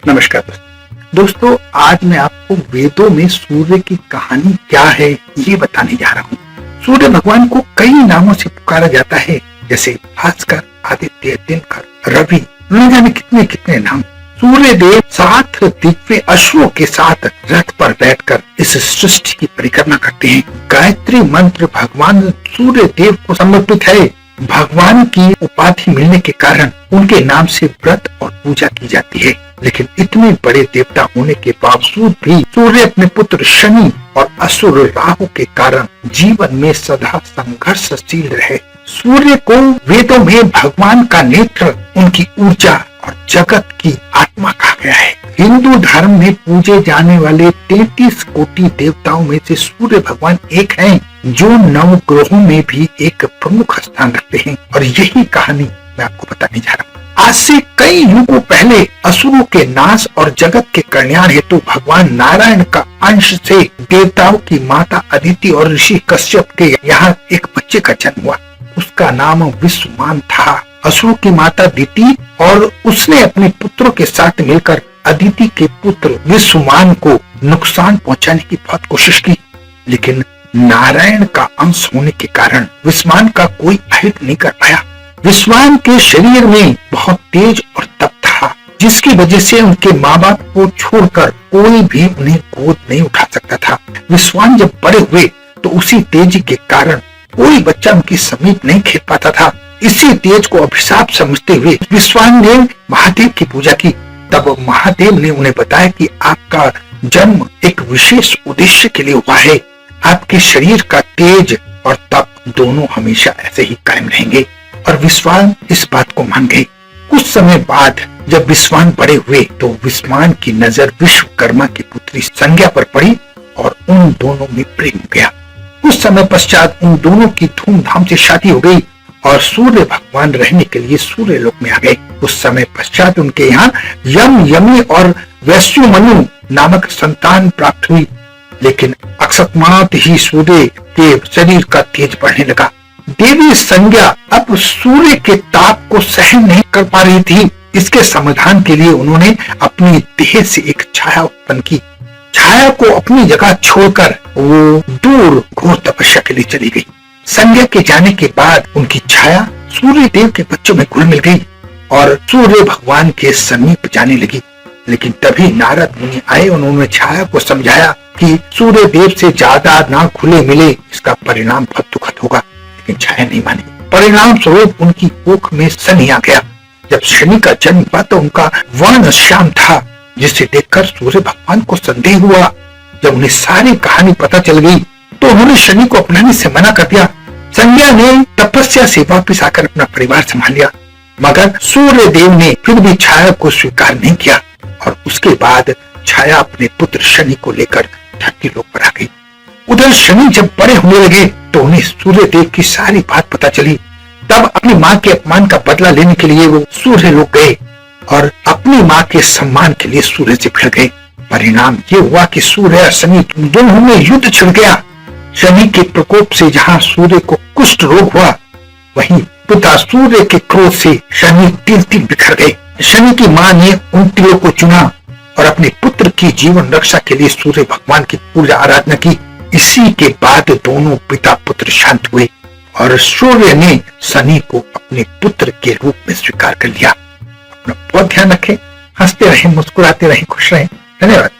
नमस्कार दोस्तों, आज मैं आपको वेदों में सूर्य की कहानी क्या है ये बताने जा रहा हूँ। सूर्य भगवान को कई नामों से पुकारा जाता है, जैसे भास्कर, आदित्य, दिनकर, रवि, न जाने कितने कितने नाम। सूर्य देव 7 दिव्य अश्वों के साथ रथ पर बैठकर इस सृष्टि की परिक्रमा करते हैं। गायत्री मंत्र भगवान सूर्य देव को समर्पित है। भगवान की उपाधि मिलने के कारण उनके नाम से व्रत और पूजा की जाती है। लेकिन इतने बड़े देवता होने के बावजूद भी सूर्य अपने पुत्र शनि और असुर राहु के कारण जीवन में सदा संघर्षशील रहे। सूर्य को वेदों में भगवान का नेत्र, उनकी ऊर्जा और जगत की आत्मा कहा गया है। हिंदू धर्म में पूजे जाने वाले 33 कोटि देवताओं में से सूर्य भगवान एक हैं, जो 9 ग्रहों में भी एक प्रमुख स्थान रखते हैं। और यही कहानी मैं आपको बताने जा रहा हूँ। आज से कई युगों पहले असुरों के नाश और जगत के कल्याण हेतु भगवान नारायण का अंश से देवताओं की माता अदिति और ऋषि कश्यप के यहाँ एक बच्चे का जन्म हुआ। उसका नाम विश्वमान था। असुरों की माता दिति और उसने अपने पुत्रों के साथ मिलकर अदिति के पुत्र विश्वमान को नुकसान पहुंचाने की बहुत कोशिश की, लेकिन नारायण का अंश होने के कारण विश्वमान का कोई अहित नहीं कर पाया। विश्वान के शरीर में बहुत तेज और तप था, जिसकी वजह से उनके माँ बाप को छोड़कर कोई भी उन्हें गोद नहीं उठा सकता था। विश्वान जब बड़े हुए तो उसी तेज के कारण कोई बच्चा उनके समीप नहीं खेल पाता था। इसी तेज को अभिशाप समझते हुए विश्वान ने महादेव की पूजा की। तब महादेव ने उन्हें बताया कि आपका जन्म एक विशेष उद्देश्य के लिए हुआ है। आपके शरीर का तेज और तप दोनों हमेशा ऐसे ही कायम रहेंगे। और विश्वान इस बात को मान गए। कुछ समय बाद जब विश्वान बड़े हुए तो विश्वान की नजर विश्वकर्मा की पुत्री संज्ञा पर पड़ी और उन दोनों में प्रेम हो गया। कुछ समय पश्चात उन दोनों की धूमधाम से शादी हो गई और सूर्य भगवान रहने के लिए सूर्य लोक में आ गए। उस समय पश्चात उनके यहाँ यम, यमी और वैश्युमनु नामक संतान प्राप्त हुई। लेकिन अकस्मात ही सूर्य के शरीर का तेज बढ़ने लगा। देवी संज्ञा अब सूर्य के ताप को सहन नहीं कर पा रही थी। इसके समाधान के लिए उन्होंने अपनी देह से एक छाया उत्पन्न की। छाया को अपनी जगह छोड़कर वो दूर घोर तपस्या के लिए चली गई। संज्ञा के जाने के बाद उनकी छाया सूर्य देव के बच्चों में घुल मिल गई और सूर्य भगवान के समीप जाने लगी। लेकिन तभी नारद मुनि आए। उन्होंने छाया को समझाया कि सूर्य देव से ज्यादा ना घुले मिले, इसका परिणाम बहुत दुखद होगा। लेकिन छाया नहीं मानी। परिणाम स्वरूप उनकी कोख में शनि आ गया। जब शनि का जन्म हुआ तो उनका वर्ण श्याम था, जिसे देखकर सूर्य भगवान को संदेह हुआ। जब उन्हें सारी कहानी पता चल गई तो उन्होंने शनि को अपनाने से मना कर दिया। संज्ञा ने तपस्या से वापस आकर अपना परिवार संभाल लिया, मगर सूर्य देव ने फिर भी छाया को स्वीकार नहीं किया और उसके बाद छाया अपने पुत्र शनि को लेकर धरती लोक पर आ गई। उधर शनि जब बड़े होने लगे तो उन्हें सूर्य देव की सारी बात पता चली। तब अपनी माँ के अपमान का बदला लेने के लिए वो सूर्य लोक गए और अपनी माँ के सम्मान के लिए सूर्य से भिड़ गए। परिणाम ये हुआ कि सूर्य और शनि दोनों में युद्ध छिड़ गया। शनि के प्रकोप से जहाँ सूर्य को कुष्ठ रोग हुआ, वहीं पिता सूर्य के क्रोध से शनि तिल तिल बिखर गए। शनि की माँ ने उन तिलों को चुना और अपने पुत्र की जीवन रक्षा के लिए सूर्य भगवान की पूजा आराधना की। इसी के बाद दोनों पिता पुत्र शांत हुए और सूर्य ने शनि को अपने पुत्र के रूप में स्वीकार कर लिया। अपना बहुत ध्यान रखें, हंसते रहें, मुस्कुराते रहें, खुश रहें। धन्यवाद।